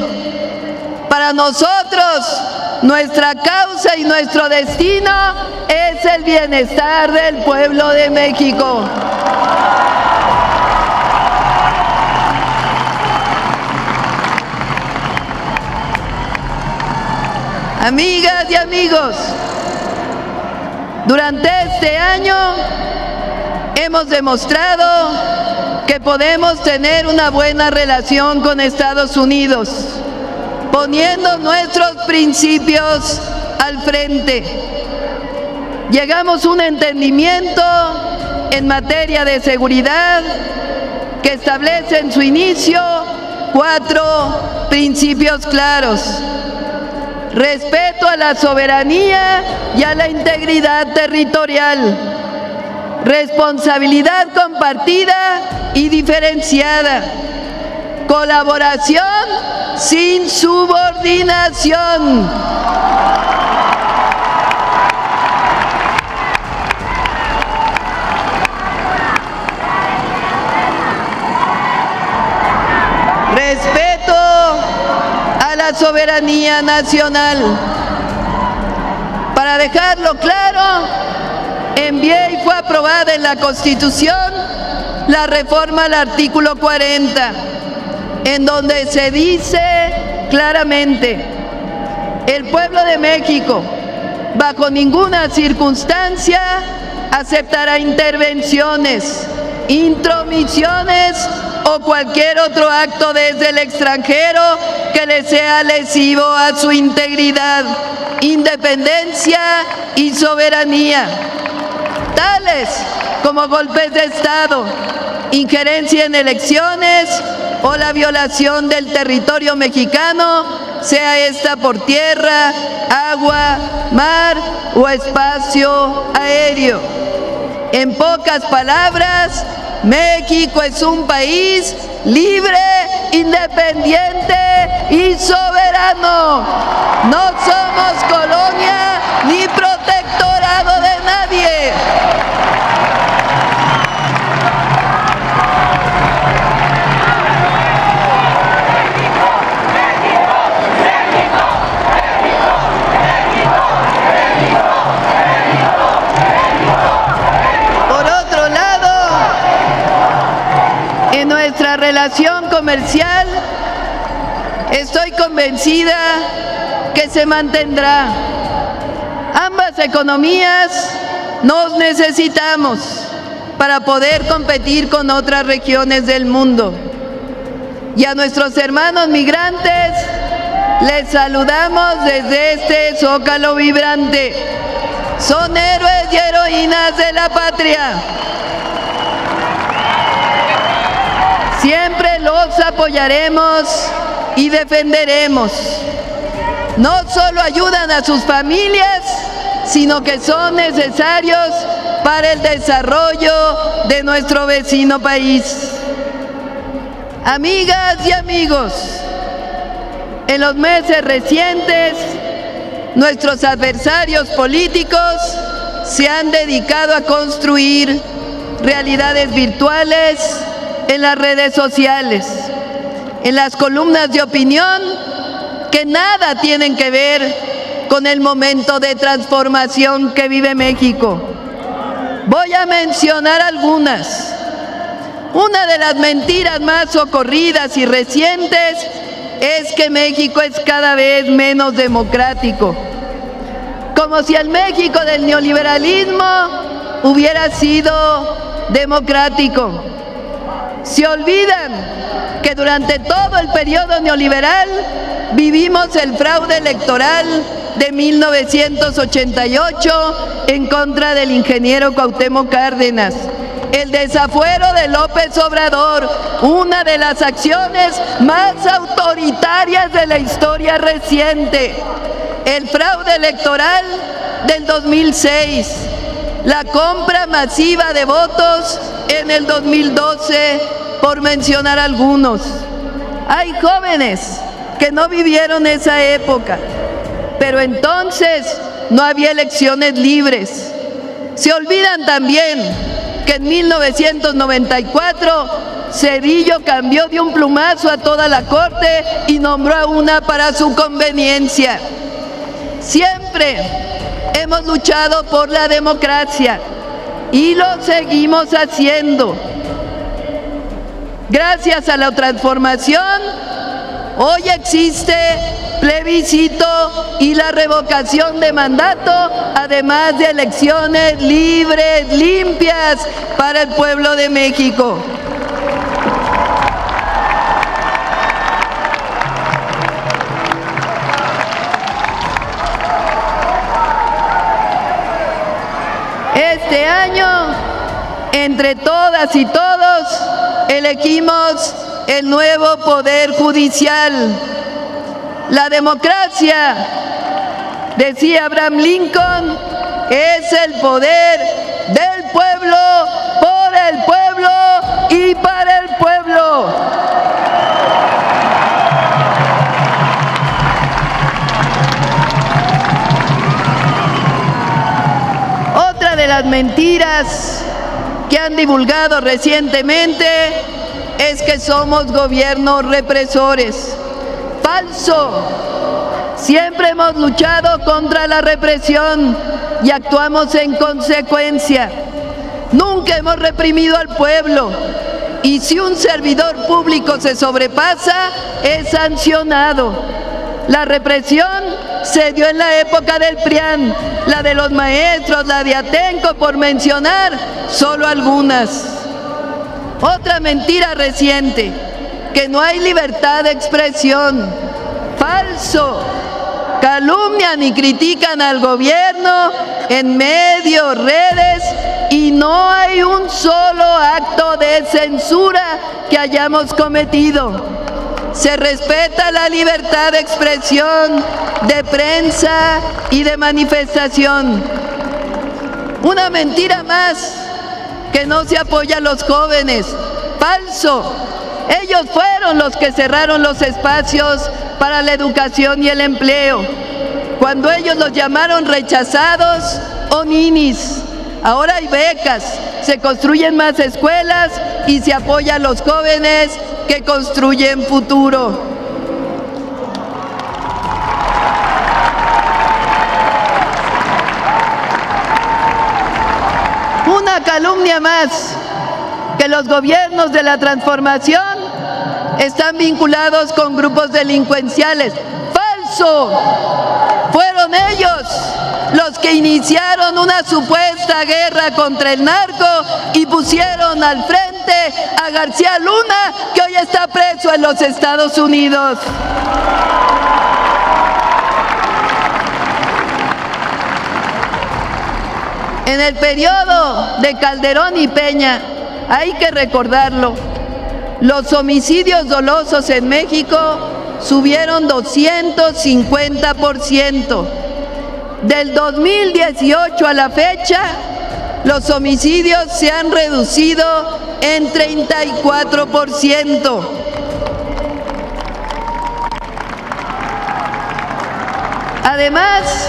Para nosotros, nuestra causa y nuestro destino es el bienestar del pueblo de México. Amigas y amigos, Durante este año hemos demostrado que podemos tener una buena relación con Estados Unidos, poniendo nuestros principios al frente. Llegamos a un entendimiento en materia de seguridad que establece en su inicio 4 principios claros: respeto a la soberanía y a la integridad territorial, responsabilidad compartida y diferenciada, colaboración sin subordinación, respeto a la soberanía nacional. Para dejarlo claro, envié y fue aprobada en la Constitución la reforma al artículo 40, en donde se dice claramente: el pueblo de México, bajo ninguna circunstancia, aceptará intervenciones, intromisiones o cualquier otro acto desde el extranjero que le sea lesivo a su integridad, independencia y soberanía, tales como golpes de Estado, injerencia en elecciones o la violación del territorio mexicano, sea esta por tierra, agua, mar o espacio aéreo. En pocas palabras, México es un país libre, independiente y soberano. No somos colonia ni protectorado de nadie. Nuestra relación comercial, estoy convencida que se mantendrá. Ambas economías nos necesitamos para poder competir con otras regiones del mundo. Y a nuestros hermanos migrantes les saludamos desde este zócalo vibrante. Son héroes y heroínas de la patria. Siempre los apoyaremos y defenderemos. No solo ayudan a sus familias, sino que son necesarios para el desarrollo de nuestro vecino país. Amigas y amigos, en los meses recientes, nuestros adversarios políticos se han dedicado a construir realidades virtuales en las redes sociales, en las columnas de opinión que nada tienen que ver con el momento de transformación que vive México. Voy a mencionar algunas. Una de las mentiras más socorridas y recientes es que México es cada vez menos democrático, como si el México del neoliberalismo hubiera sido democrático. Se olvidan que durante todo el periodo neoliberal vivimos el fraude electoral de 1988 en contra del ingeniero Cuauhtémoc Cárdenas, el desafuero de López Obrador, una de las acciones más autoritarias de la historia reciente, el fraude electoral del 2006, la compra masiva de votos en el 2012, por mencionar algunos. Hay jóvenes que no vivieron esa época, pero entonces no había elecciones libres. Se olvidan también que en 1994 Zedillo cambió de un plumazo a toda la corte y nombró a una para su conveniencia. Siempre hemos luchado por la democracia y lo seguimos haciendo. Gracias a la transformación, hoy existe plebiscito y la revocación de mandato, además de elecciones libres, limpias para el pueblo de México. Este año, entre todas y todos, elegimos el nuevo Poder Judicial. La democracia, decía Abraham Lincoln, es el poder del pueblo, por el pueblo y para el pueblo. Otra de las mentiras que han divulgado recientemente es que somos gobiernos represores. Falso. Siempre hemos luchado contra la represión y actuamos en consecuencia. Nunca hemos reprimido al pueblo. Y si un servidor público se sobrepasa, es sancionado. La represión se dio en la época del PRIAN, la de los maestros, la de Atenco, por mencionar solo algunas. Otra mentira reciente, que no hay libertad de expresión. Falso. Calumnian y critican al gobierno en medios, redes, y no hay un solo acto de censura que hayamos cometido. Se respeta la libertad de expresión, de prensa y de manifestación. Una mentira más, que no se apoya a los jóvenes. Falso. Ellos fueron los que cerraron los espacios para la educación y el empleo, cuando ellos los llamaron rechazados o ninis. Ahora hay becas, se construyen más escuelas y se apoya a los jóvenes que construyen futuro. Una calumnia más, que los gobiernos de la transformación están vinculados con grupos delincuenciales. ¡Falso! Fueron ellos los que iniciaron una supuesta guerra contra el narco y pusieron al frente a García Luna, que hoy está preso en los Estados Unidos. En el periodo de Calderón y Peña, hay que recordarlo, los homicidios dolosos en México subieron 250%. Del 2018 a la fecha, los homicidios se han reducido en 34%. Además,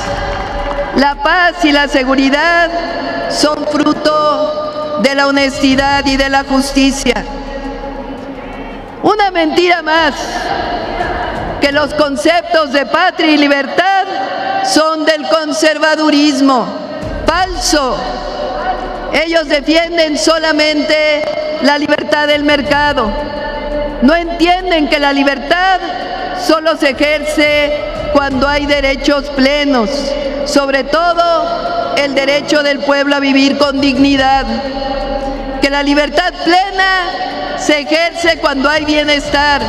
la paz y la seguridad son fruto de la honestidad y de la justicia. Una mentira más, que los conceptos de patria y libertad son del conservadurismo. Falso. Ellos defienden solamente la libertad del mercado. No entienden que la libertad solo se ejerce cuando hay derechos plenos, sobre todo el derecho del pueblo a vivir con dignidad. Que la libertad plena se ejerce cuando hay bienestar,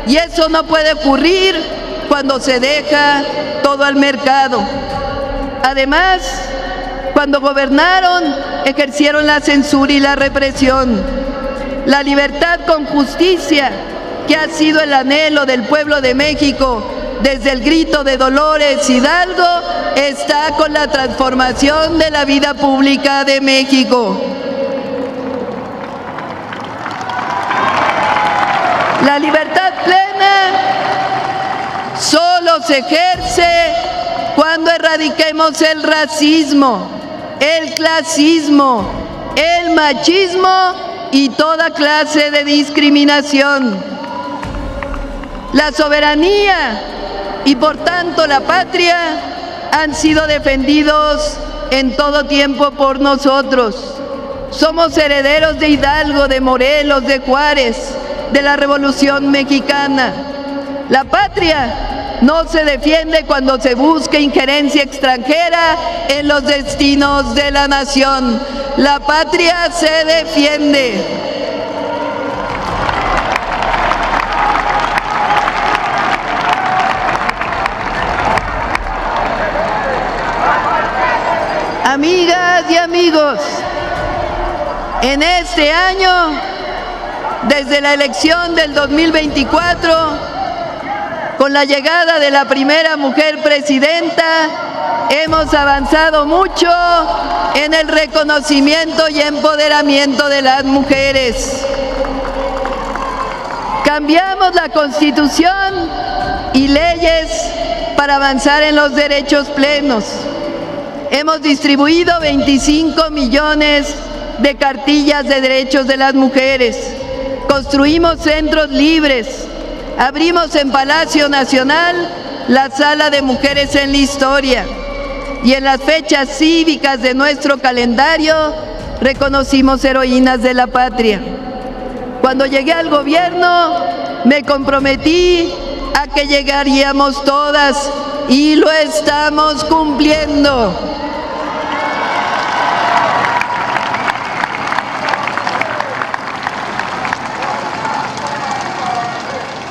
y eso no puede ocurrir cuando se deja todo al mercado. Además, cuando gobernaron, ejercieron la censura y la represión. La libertad con justicia, que ha sido el anhelo del pueblo de México desde el grito de Dolores Hidalgo, está con la transformación de la vida pública de México. La libertad plena solo se ejerce cuando erradiquemos el racismo, el clasismo, el machismo y toda clase de discriminación. La soberanía y por tanto la patria han sido defendidos en todo tiempo por nosotros. Somos herederos de Hidalgo, de Morelos, de Juárez, de la Revolución Mexicana. La patria no se defiende cuando se busca injerencia extranjera en los destinos de la nación. La patria se defiende. Amigas y amigos, en este año, desde la elección del 2024, con la llegada de la primera mujer presidenta, hemos avanzado mucho en el reconocimiento y empoderamiento de las mujeres. Cambiamos la Constitución y leyes para avanzar en los derechos plenos. Hemos distribuido 25 millones de cartillas de derechos de las mujeres. Construimos centros libres. Abrimos en Palacio Nacional la Sala de Mujeres en la Historia. Y en las fechas cívicas de nuestro calendario reconocimos heroínas de la patria. Cuando llegué al gobierno me comprometí a que llegaríamos todas y lo estamos cumpliendo.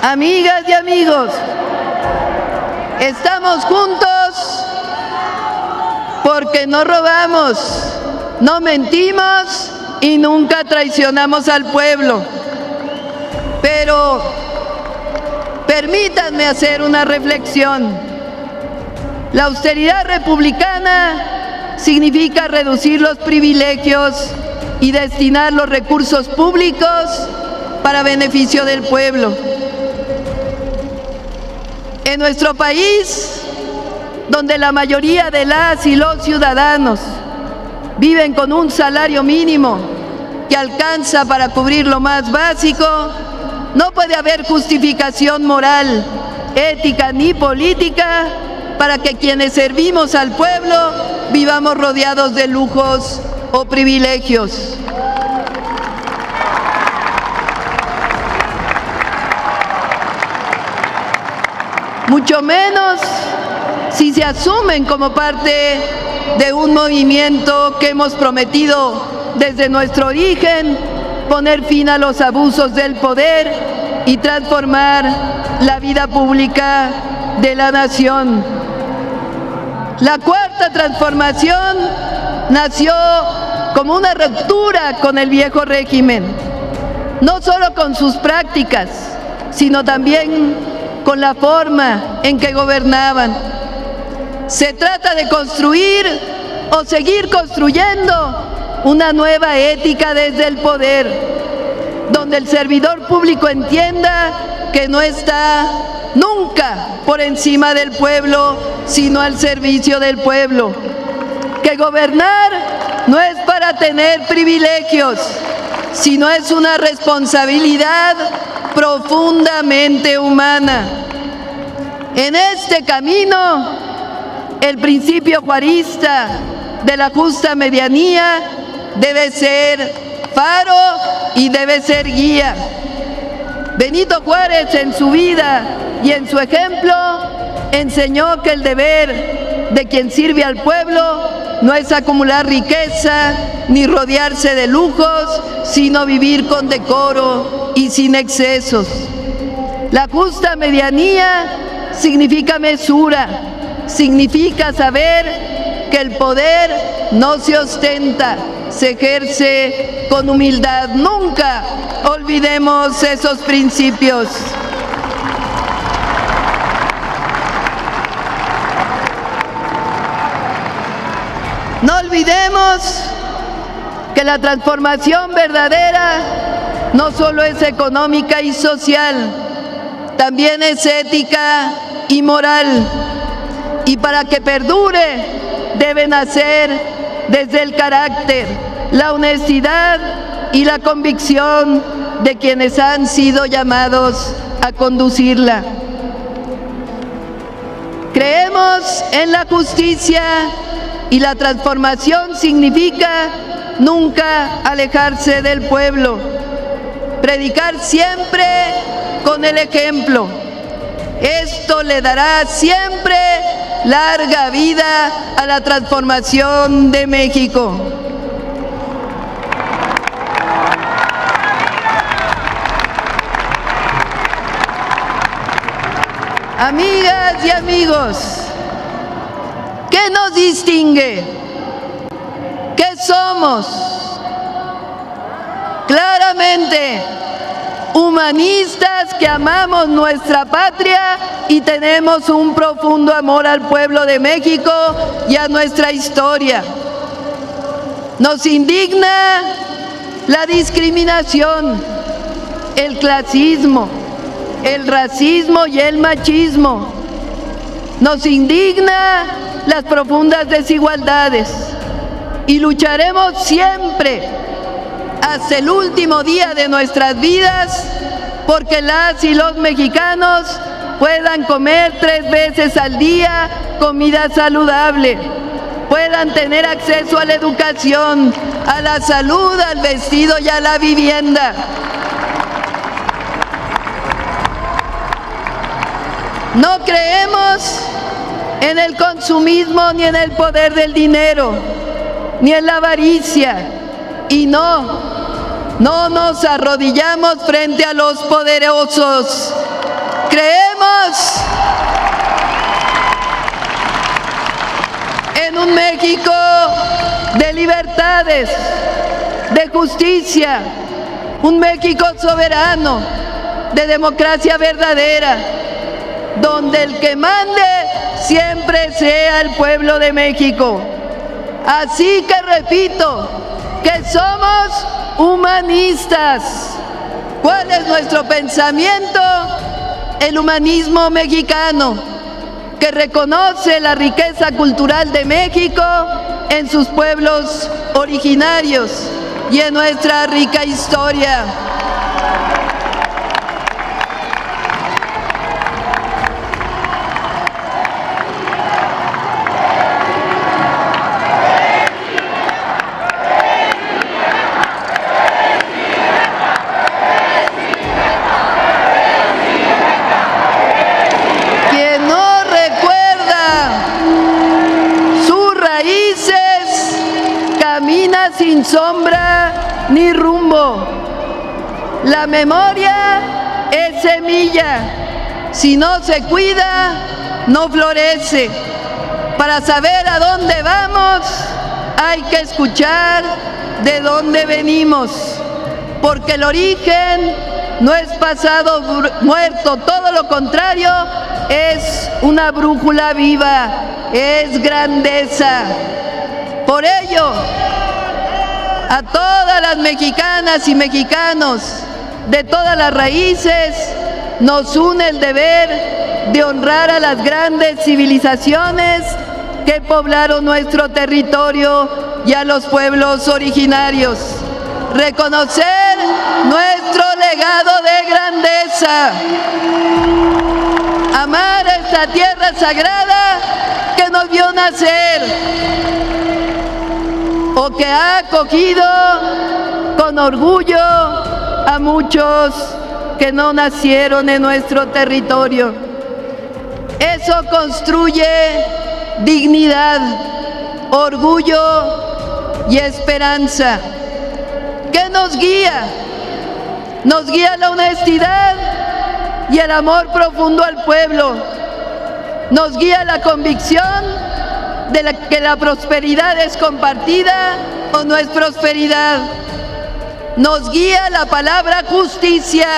Amigas y amigos, estamos juntos porque no robamos, no mentimos y nunca traicionamos al pueblo. Pero permítanme hacer una reflexión. La austeridad republicana significa reducir los privilegios y destinar los recursos públicos para beneficio del pueblo. En nuestro país, donde la mayoría de las y los ciudadanos viven con un salario mínimo que alcanza para cubrir lo más básico, no puede haber justificación moral, ética ni política para que quienes servimos al pueblo vivamos rodeados de lujos o privilegios. Mucho menos si se asumen como parte de un movimiento que hemos prometido desde nuestro origen poner fin a los abusos del poder y transformar la vida pública de la nación. La cuarta transformación nació como una ruptura con el viejo régimen, no solo con sus prácticas, sino también con la forma en que gobernaban. Se trata de construir o seguir construyendo una nueva ética desde el poder, donde el servidor público entienda que no está nunca por encima del pueblo, sino al servicio del pueblo. Que gobernar no es para tener privilegios, sino es una responsabilidad profundamente humana. En este camino, el principio juarista de la justa medianía debe ser faro y debe ser guía. Benito Juárez, en su vida y en su ejemplo, enseñó que el deber de quien sirve al pueblo no es acumular riqueza ni rodearse de lujos, sino vivir con decoro y sin excesos. La justa medianía significa mesura, significa saber que el poder no se ostenta, se ejerce con humildad. Nunca olvidemos esos principios. No olvidemos que la transformación verdadera no solo es económica y social, también es ética y moral. Y para que perdure, debe nacer desde el carácter, la honestidad y la convicción de quienes han sido llamados a conducirla. Creemos en la justicia y la transformación significa nunca alejarse del pueblo, predicar siempre con el ejemplo. Es esto le dará siempre larga vida a la transformación de México. Amigas y amigos, ¿qué nos distingue? ¿Qué somos? Claramente, humanistas que amamos nuestra patria y tenemos un profundo amor al pueblo de México y a nuestra historia. Nos indigna la discriminación, el clasismo, el racismo y el machismo. Nos indigna las profundas desigualdades y lucharemos siempre hasta el último día de nuestras vidas porque las y los mexicanos puedan comer 3 veces al día comida saludable, puedan tener acceso a la educación, a la salud, al vestido y a la vivienda. No creemos en el consumismo ni en el poder del dinero, ni en la avaricia. Y no nos arrodillamos frente a los poderosos. Creemos en un México de libertades, de justicia, un México soberano, de democracia verdadera, donde el que mande siempre sea el pueblo de México. Así que repito, que somos humanistas. ¿Cuál es nuestro pensamiento? El humanismo mexicano, que reconoce la riqueza cultural de México en sus pueblos originarios y en nuestra rica historia. Sin sombra ni rumbo. La memoria es semilla. Si no se cuida, no florece. Para saber a dónde vamos, hay que escuchar de dónde venimos. Porque el origen no es pasado muerto, todo lo contrario, es una brújula viva, es grandeza. Por ello, a todas las mexicanas y mexicanos de todas las raíces nos une el deber de honrar a las grandes civilizaciones que poblaron nuestro territorio y a los pueblos originarios. Reconocer nuestro legado de grandeza. Amar esta tierra sagrada que nos vio nacer, o que ha acogido con orgullo a muchos que no nacieron en nuestro territorio. Eso construye dignidad, orgullo y esperanza. ¿Qué nos guía? Nos guía la honestidad y el amor profundo al pueblo. Nos guía la convicción de que la prosperidad es compartida o no es prosperidad. Nos guía la palabra justicia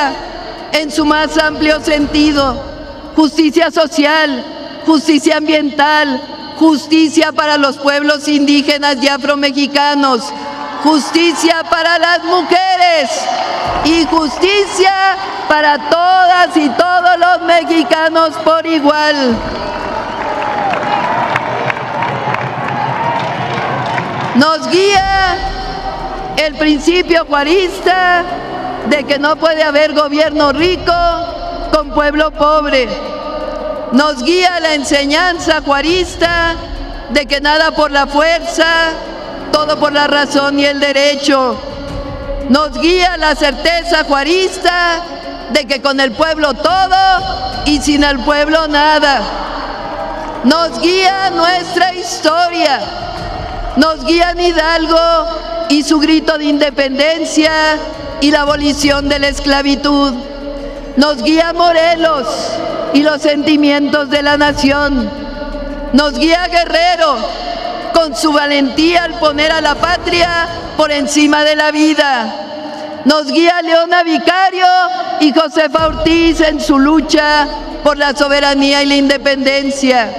en su más amplio sentido. Justicia social, justicia ambiental, justicia para los pueblos indígenas y afromexicanos, justicia para las mujeres y justicia para todas y todos los mexicanos por igual. Nos guía el principio juarista de que no puede haber gobierno rico con pueblo pobre. Nos guía la enseñanza juarista de que nada por la fuerza, todo por la razón y el derecho. Nos guía la certeza juarista de que con el pueblo todo y sin el pueblo nada. Nos guía nuestra historia, nos guían Hidalgo y su grito de independencia y la abolición de la esclavitud. Nos guía Morelos y los sentimientos de la nación. Nos guía Guerrero con su valentía al poner a la patria por encima de la vida. Nos guía Leona Vicario y Josefa Ortiz en su lucha por la soberanía y la independencia.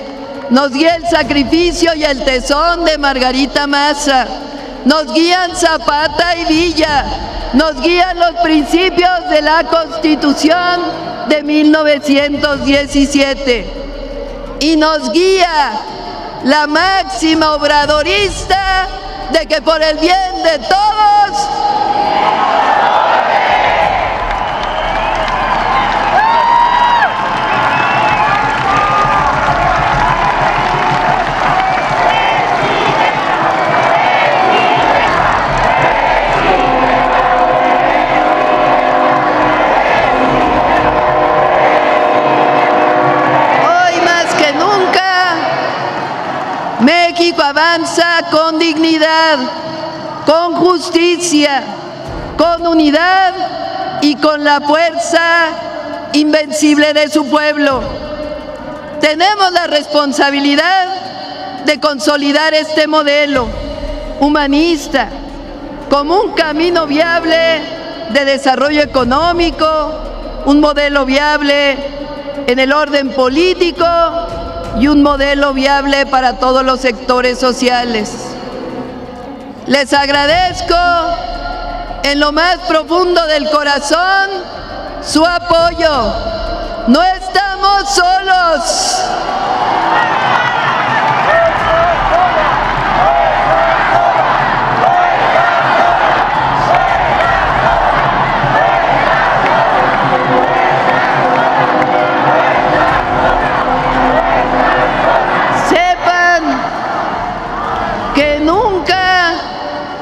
Nos guía el sacrificio y el tesón de Margarita Maza. Nos guían Zapata y Villa. Nos guían los principios de la Constitución de 1917. Y nos guía la máxima obradorista de que por el bien de todos México avanza con dignidad, con justicia, con unidad y con la fuerza invencible de su pueblo. Tenemos la responsabilidad de consolidar este modelo humanista como un camino viable de desarrollo económico, un modelo viable en el orden político y un modelo viable para todos los sectores sociales. Les agradezco en lo más profundo del corazón su apoyo. No estamos solos.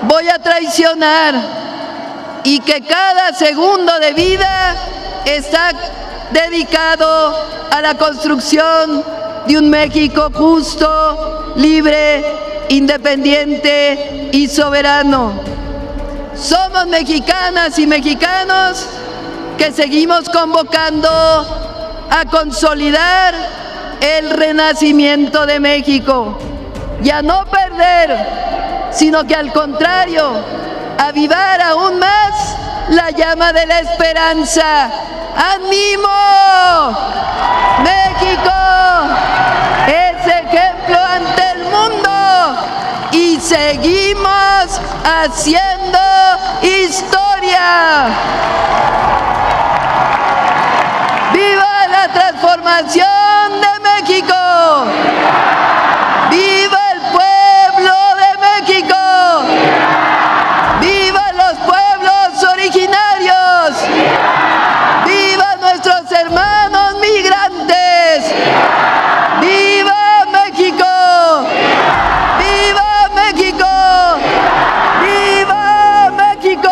Voy a traicionar y que cada segundo de vida está dedicado a la construcción de un México justo, libre, independiente y soberano. Somos mexicanas y mexicanos que seguimos convocando a consolidar el renacimiento de México y a no perder, sino que al contrario, avivar aún más la llama de la esperanza. ¡Ánimo! México es ejemplo ante el mundo y seguimos haciendo historia. ¡Viva la transformación de México! ¡Viva el pueblo de México! ¡Viva los pueblos originarios! ¡Viva nuestros hermanos migrantes! ¡Viva México! ¡Viva México! ¡Viva México!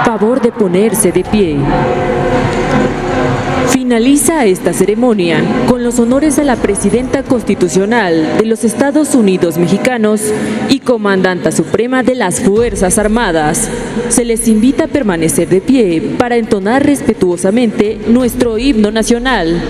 Favor de ponerse de pie. Finaliza esta ceremonia con los honores a la Presidenta Constitucional de los Estados Unidos Mexicanos y Comandanta Suprema de las Fuerzas Armadas. Se les invita a permanecer de pie para entonar respetuosamente nuestro himno nacional.